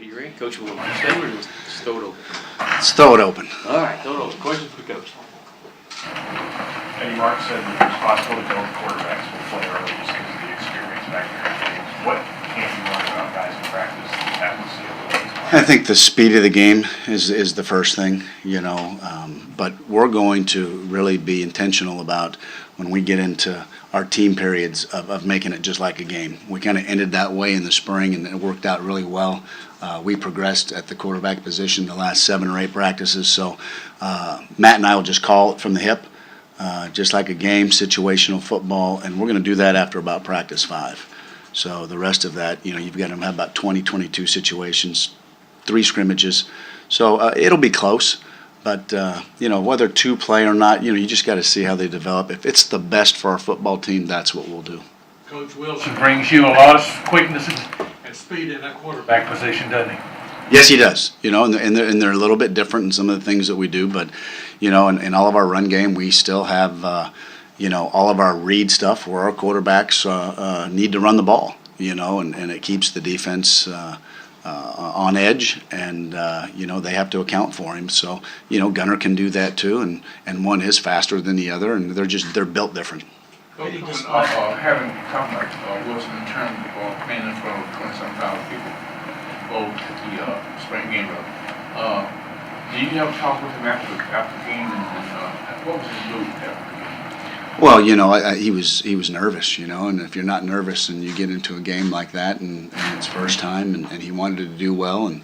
Eddie Ray, Coach will stay or just throw it open? Let's throw it open. All right, throw it open. Questions for the coach? Eddie, Mark said that it's possible to build quarterbacks will play early just because of the experience back there in games. What can you learn about guys in practice that haven't seen it? I think the speed of the game is the first thing, but we're going to really be intentional about when we get into our team periods of making it just like a game. We kind of ended that way in the spring, and it worked out really well. We progressed at the quarterback position the last 7 or 8 practices, so Matt and I will just call it from the hip, just like a game, situational football, and we're going to do that after about practice 5. So the rest of that, you've got to have about 20, 22 situations, 3 scrimmages. So it'll be close, but, whether 2 play or not, you just got to see how they develop. If it's the best for our football team, that's what we'll do. Coach Wilson brings you a lot of quickness and speed in that quarterback position, doesn't he? Yes, he does. And they're a little bit different in some of the things that we do, but, in all of our run game, we still have, all of our read stuff where our quarterbacks need to run the ball, and it keeps the defense on edge, and they have to account for him. So Gunner can do that too, and one is faster than the other, and they're built different. Having come like Wilson in terms of playing in front of 20-some-thousand people, both the spring game. Do you have a talk with him after the game, and what was his mood after the game? Well, he was nervous, and if you're not nervous and you get into a game like that and it's first time and he wanted to do well and,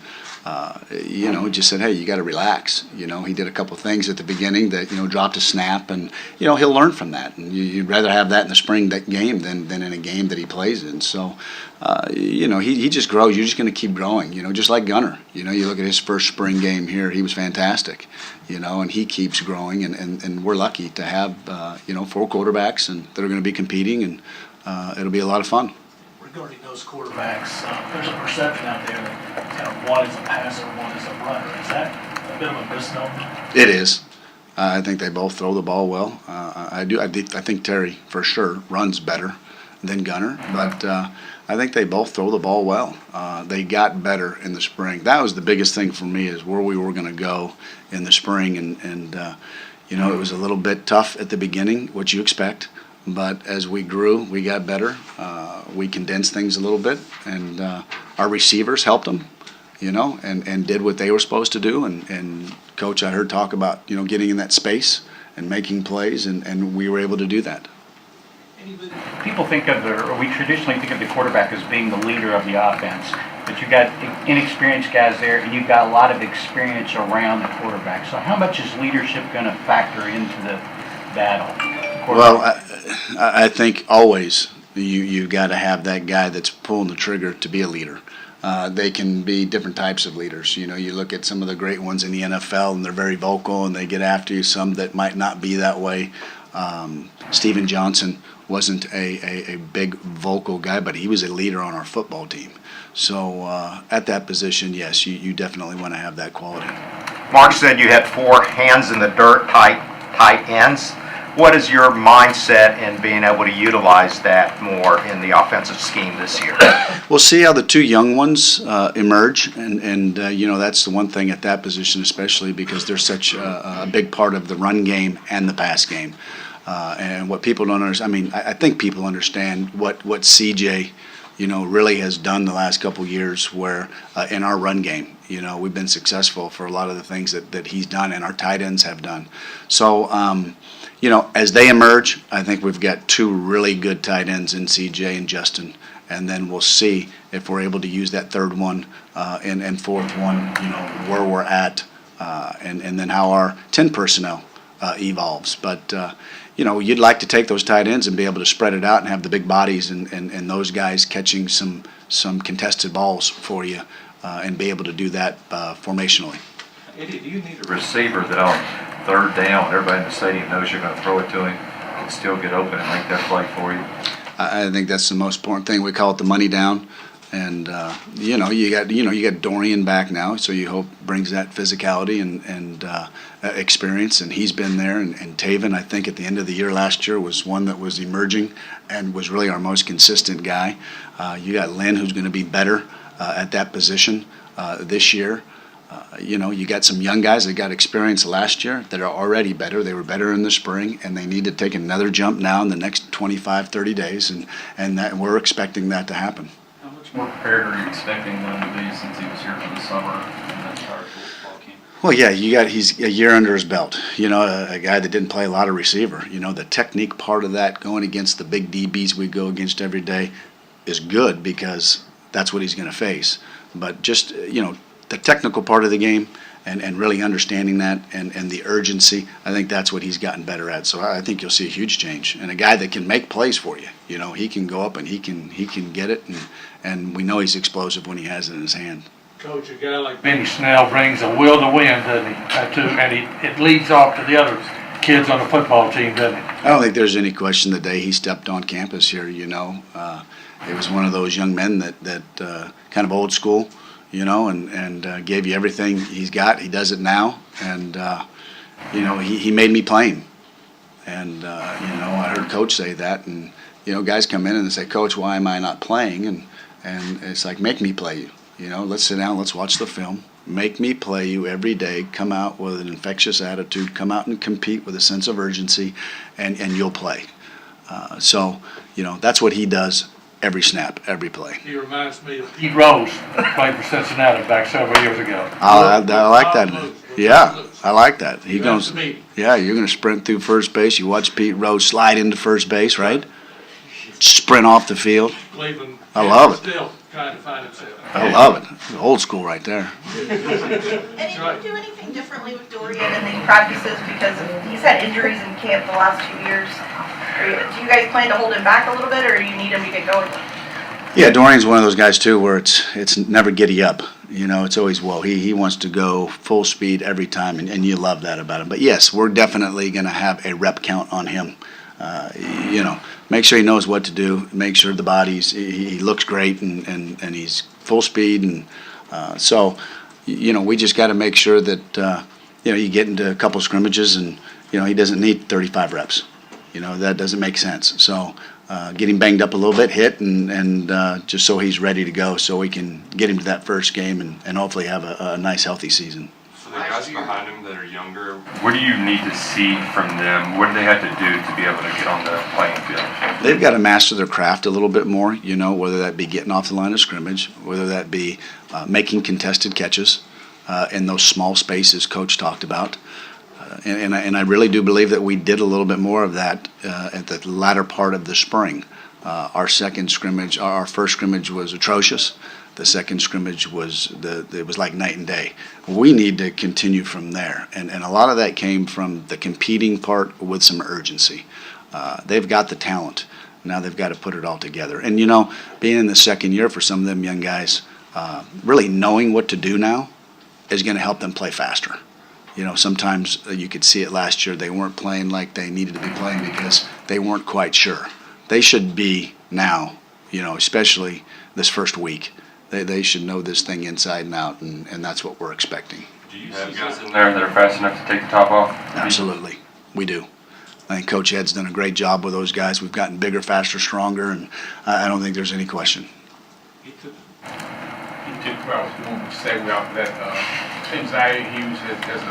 he just said, hey, you got to relax. He did a couple things at the beginning that, dropped a snap and, he'll learn from that. And you'd rather have that in the spring game than in a game that he plays in. So, he just grows. You're just going to keep growing, just like Gunner. You look at his first spring game here, he was fantastic, and he keeps growing. And we're lucky to have, 4 quarterbacks and that are going to be competing, and it'll be a lot of fun. Regarding those quarterbacks, there's a perception out there that kind of one is a passer, one is a runner. Is that a bit of a misnomer? It is. I think they both throw the ball well. I think Terry for sure runs better than Gunner, but I think they both throw the ball well. They got better in the spring. That was the biggest thing for me, is where we were going to go in the spring, and it was a little bit tough at the beginning, what you expect. But as we grew, we got better. We condensed things a little bit, and our receivers helped them, and did what they were supposed to do. And Coach, I heard talk about, getting in that space and making plays, and we were able to do that. People we traditionally think of the quarterback as being the leader of the offense, but you've got inexperienced guys there, and you've got a lot of experience around the quarterback. So how much is leadership going to factor into the battle? Well, I think always you got to have that guy that's pulling the trigger to be a leader. They can be different types of leaders. You look at some of the great ones in the NFL, and they're very vocal and they get after you. Some that might not be that way. Steven Johnson wasn't a big vocal guy, but he was a leader on our football team. So at that position, yes, you definitely want to have that quality. Mark said you had 4 hands in the dirt tight ends. What is your mindset in being able to utilize that more in the offensive scheme this year? We'll see how the 2 young ones emerge, and that's the one thing at that position, especially because they're such a big part of the run game and the pass game. And what people don't understand, I think people understand what CJ, really has done the last couple of years, where in our run game, we've been successful for a lot of the things that he's done and our tight ends have done. So, as they emerge, I think we've got 2 really good tight ends in CJ and Justin, and then we'll see if we're able to use that 3rd one and 4th one, where we're at, and then how our 10 personnel evolves. But you'd like to take those tight ends and be able to spread it out and have the big bodies and those guys catching some contested balls for you, and be able to do that formationally. Eddie, do you need a receiver that on 3rd down, everybody in the stadium knows you're going to throw it to him, and still get open and make that play for you? I think that's the most important thing. We call it the money down, and you got Dorian back now, so you hope brings that physicality and experience, and he's been there. And Taven, I think at the end of the year last year, was one that was emerging and was really our most consistent guy. You got Lynn, who's going to be better at that position. this year. You got some young guys that got experience last year that are already better. They were better in the spring, and they need to take another jump now in the next 25, 30 days, and we're expecting that to happen. How much more prepared are you expecting them to be since he was here for the summer and then started football camp? Well, yeah, he's a year under his belt. A guy that didn't play a lot of receiver. The technique part of that, going against the big DBs we go against every day, is good because that's what he's going to face. But just, the technical part of the game and really understanding that and the urgency, I think that's what he's gotten better at. So I think you'll see a huge change. And a guy that can make plays for you. He can go up and he can get it, and we know he's explosive when he has it in his hand. Coach, a guy like Benny Snell brings a will to win, doesn't he? And it leads off to the other kids on the football team, doesn't it? I don't think there's any question the day he stepped on campus here, it was one of those young men that kind of old school, and gave you everything he's got. He does it now, and he made me play him. And I heard Coach say that, and guys come in and they say, Coach, why am I not playing? And it's like, make me play you. Let's sit down, let's watch the film. Make me play you every day. Come out with an infectious attitude. Come out and compete with a sense of urgency, and you'll play. So that's what he does. Every snap, every play. He reminds me of Pete Rose, played for Cincinnati back several years ago. I like that. Yeah, I like that. He goes. You're going to sprint through first base. You watch Pete Rose slide into first base, right? Sprint off the field. Cleveland. I love it. Still trying to find himself. I love it. Old school right there. And did you do anything differently with Dorian in these practices because he's had injuries in camp the last 2 years? Do you guys plan to hold him back a little bit, or do you need him to get going? Yeah, Dorian's one of those guys too, where it's never giddy up. It's always he wants to go full speed every time, and you love that about him. But yes, we're definitely going to have a rep count on him. Make sure he knows what to do. Make sure the body's he looks great and he's full speed, and so we just got to make sure that you get into a couple scrimmages and he doesn't need 35 reps. That doesn't make sense. So get him banged up a little bit, hit, and just so he's ready to go, so we can get him to that first game and hopefully have a nice, healthy season. For the guys behind him that are younger, what do you need to see from them? What do they have to do to be able to get on the playing field? They've got to master their craft a little bit more, whether that be getting off the line of scrimmage, whether that be making contested catches in those small spaces Coach talked about. And I really do believe that we did a little bit more of that at the latter part of the spring. Our first scrimmage was atrocious. The second scrimmage it was like night and day. We need to continue from there, and a lot of that came from the competing part with some urgency. They've got the talent. Now they've got to put it all together. And being in the second year for some of them young guys, really knowing what to do now is going to help them play faster. Sometimes you could see it last year. They weren't playing like they needed to be playing because they weren't quite sure. They should be now, especially this first week. They should know this thing inside and out, and that's what we're expecting. Do you have guys in there that are fast enough to take the top off? Absolutely. We do. I think Coach Ed's done a great job with those guys. We've gotten bigger, faster, stronger, and I don't think there's any question. He took, well, I was going to segue off that, seems like he was as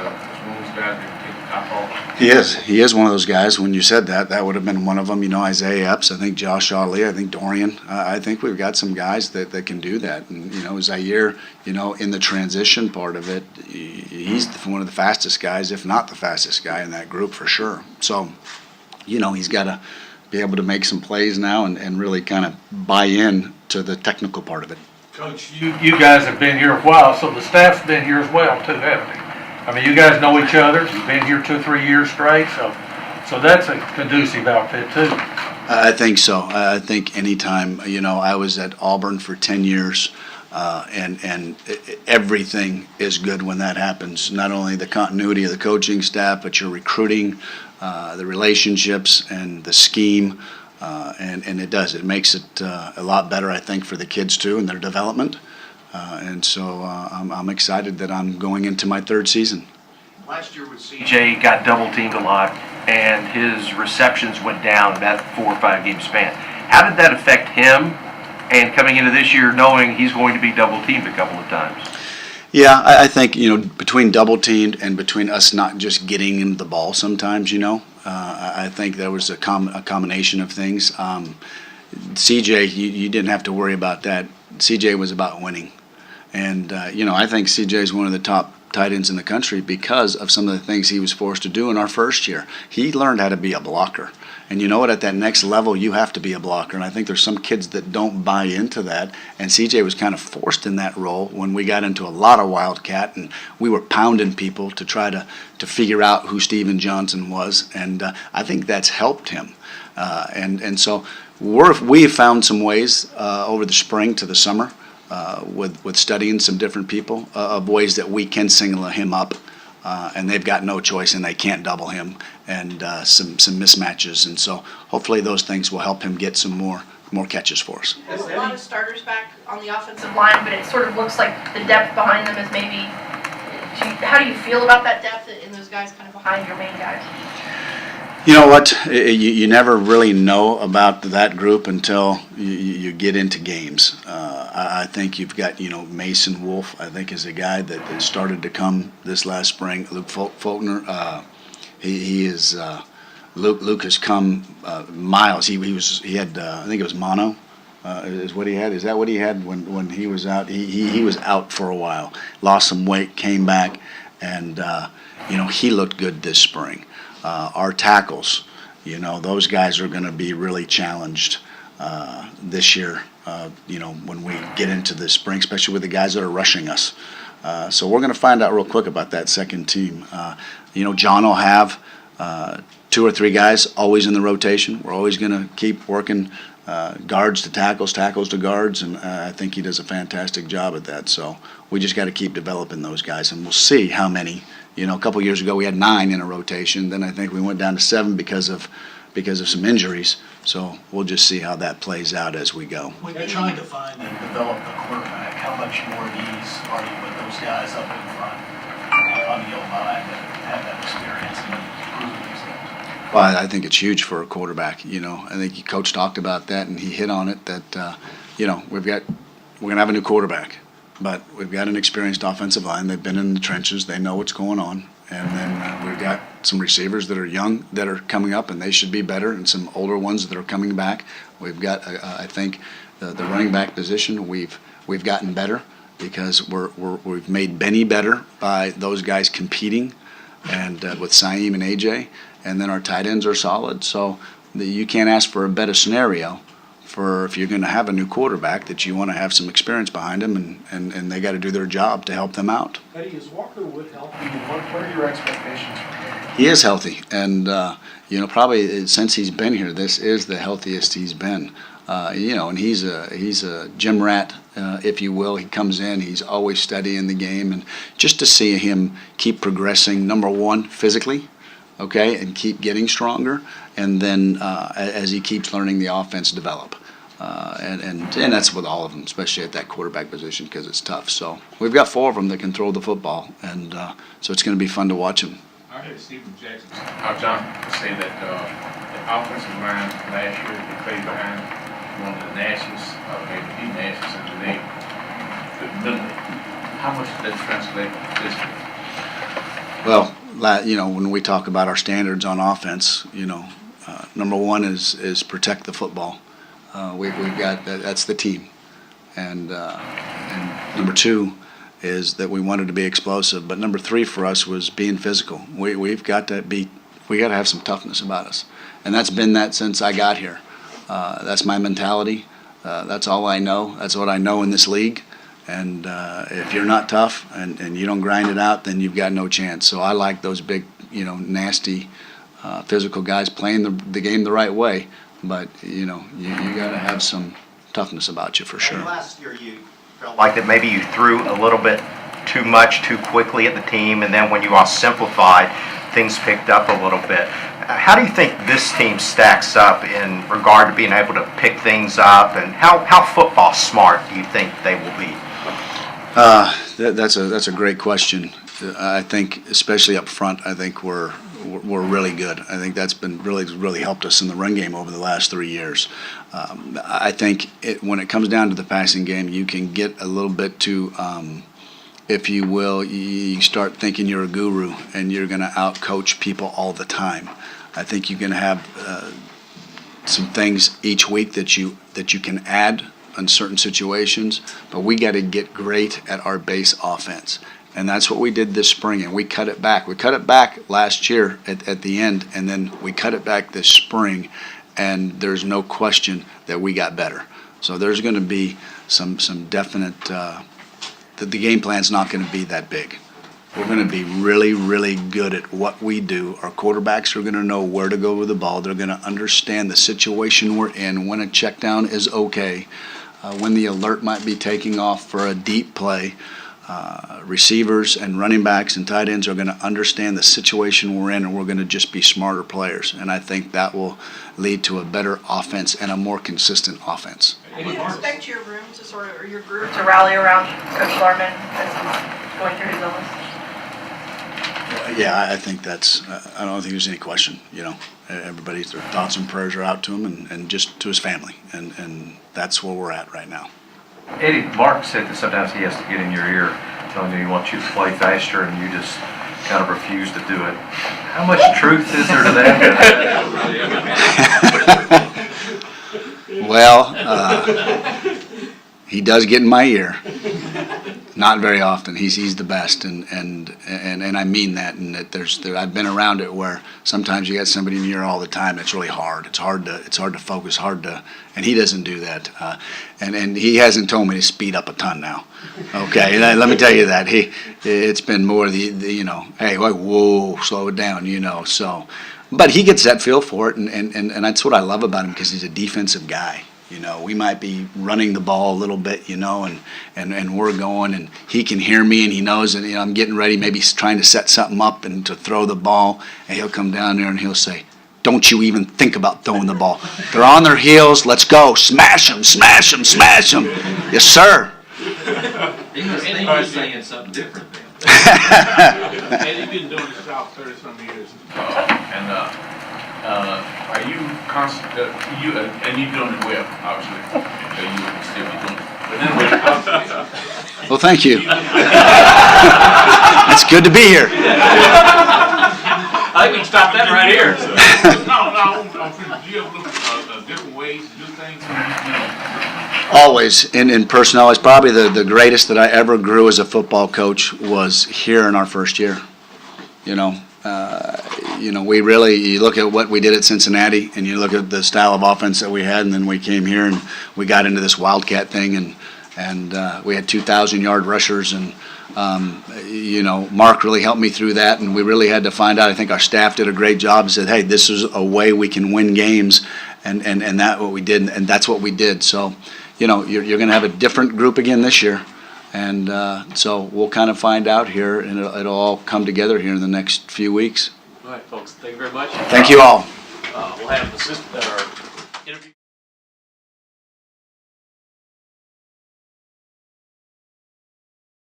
one of those guys that take the top off. He is one of those guys. When you said that would have been one of them. Isaiah Epps, I think Josh Ali, I think Dorian. I think we've got some guys that can do that. And, Zaire, in the transition part of it, he's one of the fastest guys, if not the fastest guy in that group for sure. So, he's got to be able to make some plays now and really kind of buy in to the technical part of it. Coach, you guys have been here a while, so the staff's been here as well too, haven't they? I mean, you guys know each other. You've been here 2 or 3 years straight, so that's a conducive outfit too. I think so. I think anytime, I was at Auburn for 10 years, and everything is good when that happens. Not only the continuity of the coaching staff, but your recruiting, the relationships, and the scheme. And it does. It makes it a lot better, I think, for the kids too and their development. And so I'm excited that I'm going into my 3rd season. Last year with CJ got double teamed a lot, and his receptions went down in that 4 or 5 game span. How did that affect him? And coming into this year, knowing he's going to be double teamed a couple of times. Yeah, I think, between double teamed and between us not just getting him the ball sometimes, I think there was a combination of things. CJ, you didn't have to worry about that. CJ was about winning. And, I think CJ is one of the top tight ends in the country because of some of the things he was forced to do in our first year. He learned how to be a blocker. And you know what? At that next level, you have to be a blocker. And I think there's some kids that don't buy into that. And CJ was kind of forced in that role when we got into a lot of Wildcat and we were pounding people to try to figure out who Steven Johnson was. And I think that's helped him. And so we have found some ways over the spring to the summer with studying some different people of ways that we can single him up. And they've got no choice, and they can't double him, and some mismatches. And so hopefully those things will help him get some more catches for us. There's a lot of starters back on the offensive line, but it sort of looks like the depth behind them is maybe. How do you feel about that depth in those guys kind of behind your main guys? You know what? You never really know about that group until you get into games. I think you've got, Mason Wolf, I think, is a guy that started to come this last spring. Luke Faulkner, he is. Luke has come miles. He had I think it was mono. Is what he had. Is that what he had when he was out? He was out for a while. Lost some weight, came back, and he looked good this spring. Our tackles, those guys are going to be really challenged this year, when we get into the spring, especially with the guys that are rushing us. So we're going to find out real quick about that second team. John will have 2 or 3 guys always in the rotation. We're always going to keep working guards to tackles, tackles to guards, and I think he does a fantastic job at that. So we just got to keep developing those guys, and we'll see how many. A couple years ago we had 9 in a rotation. Then I think we went down to 7 because of some injuries. So we'll just see how that plays out as we go. When you're trying to find and develop a quarterback, how much more at ease are you with those guys up in front on the O-line that have that experience and proven themselves? Well, I think it's huge for a quarterback. I think Coach talked about that and he hit on it. That we're going to have a new quarterback. But we've got an experienced offensive line. They've been in the trenches. They know what's going on. And then we've got some receivers that are young that are coming up, and they should be better, and some older ones that are coming back. We've got, I think, the running back position. We've gotten better because we've made Benny better by those guys competing, and with Saeem and AJ. And then our tight ends are solid. So you can't ask for a better scenario. For if you're going to have a new quarterback, that you want to have some experience behind them, and they got to do their job to help them out. Eddie, is Walker Wood healthy? What are your expectations for him? He is healthy, and probably since he's been here, this is the healthiest he's been. And he's a gym rat, if you will. He comes in, he's always studying the game, and just to see him keep progressing, number one, physically, okay, and keep getting stronger, and then as he keeps learning the offense develop. And that's with all of them, especially at that quarterback position, because it's tough. So we've got 4 of them that can throw the football, and so it's going to be fun to watch them. I heard Stephen Jackson, John say that the offensive line last year they played behind one of the nastiest, maybe the nastiest in the league. How much does that translate this year? Well, when we talk about our standards on offense, number one is protect the football. We've got that's the team, and number 2 is that we wanted to be explosive. But number 3 for us was being physical. We've got to have some toughness about us, and that's been that since I got here. That's my mentality. That's all I know. That's what I know in this league. And if you're not tough and you don't grind it out, then you've got no chance. So I like those big, nasty, physical guys playing the game the right way. But you got to have some toughness about you for sure. Last year you felt like that maybe you threw a little bit too much too quickly at the team, and then when you all simplified, things picked up a little bit. How do you think this team stacks up in regard to being able to pick things up, and how football smart do you think they will be? That's a great question. I think, especially up front, I think we're really good. I think that's been really helped us in the run game over the last 3 years. I think when it comes down to the passing game, you can get a little bit too if you will, you start thinking you're a guru and you're going to outcoach people all the time. I think you're going to have some things each week that you can add in certain situations, but we got to get great at our base offense. And that's what we did this spring, and we cut it back. We cut it back last year at the end, and then we cut it back this spring, and there's no question that we got better. So there's going to be some definite, the game plan's not going to be that big. We're going to be really, really good at what we do. Our quarterbacks are going to know where to go with the ball. They're going to understand the situation we're in, when a check down is okay, when the alert might be taking off for a deep play. Receivers and running backs and tight ends are going to understand the situation we're in, and we're going to just be smarter players. And I think that will lead to a better offense and a more consistent offense. Do you expect your room to or your group to rally around Coach Larman as he's going through his illness? Yeah, I think that's, I don't think there's any question, everybody's, their thoughts and prayers are out to him and just to his family, and that's where we're at right now. Eddie, Mark said that sometimes he has to get in your ear telling you he wants you to play faster and you just kind of refuse to do it. How much truth is there to that? Well, he does get in my ear. Not very often. He's the best, and I mean that. And that I've been around it where sometimes you got somebody in your ear all the time. It's really hard. It's hard to focus. And he doesn't do that. And he hasn't told me to speed up a ton now. Okay, let me tell you that it's been more the hey, whoa, slow it down. So, but he gets that feel for it, and that's what I love about him, because he's a defensive guy. We might be running the ball a little bit, and we're going, and he can hear me, and he knows that I'm getting ready, maybe he's trying to set something up and to throw the ball, and he'll come down there and he'll say, "Don't you even think about throwing the ball. They're on their heels. Let's go. Smash them, smash them, smash them." Yes, sir. He was saying something different then. And you've been doing this job 30-some years. Are you constant? And you're doing it well, obviously. You would still be doing it. But anyway, Well, thank you. It's good to be here. I think we can stop that right here. No. Do you ever look at different ways to do things? Always in personnel. It's probably the greatest that I ever grew as a football coach was here in our first year. We really, you look at what we did at Cincinnati, and you look at the style of offense that we had, and then we came here and we got into this Wildcat thing, and we had 2,000-yard rushers, and Mark really helped me through that, and we really had to find out. I think our staff did a great job and said, hey, this is a way we can win games, and that's what we did, and that's what we did. So, you're going to have a different group again this year. And so we'll kind of find out here, and it'll all come together here in the next few weeks. All right, folks, thank you very much. Thank you all. We'll have the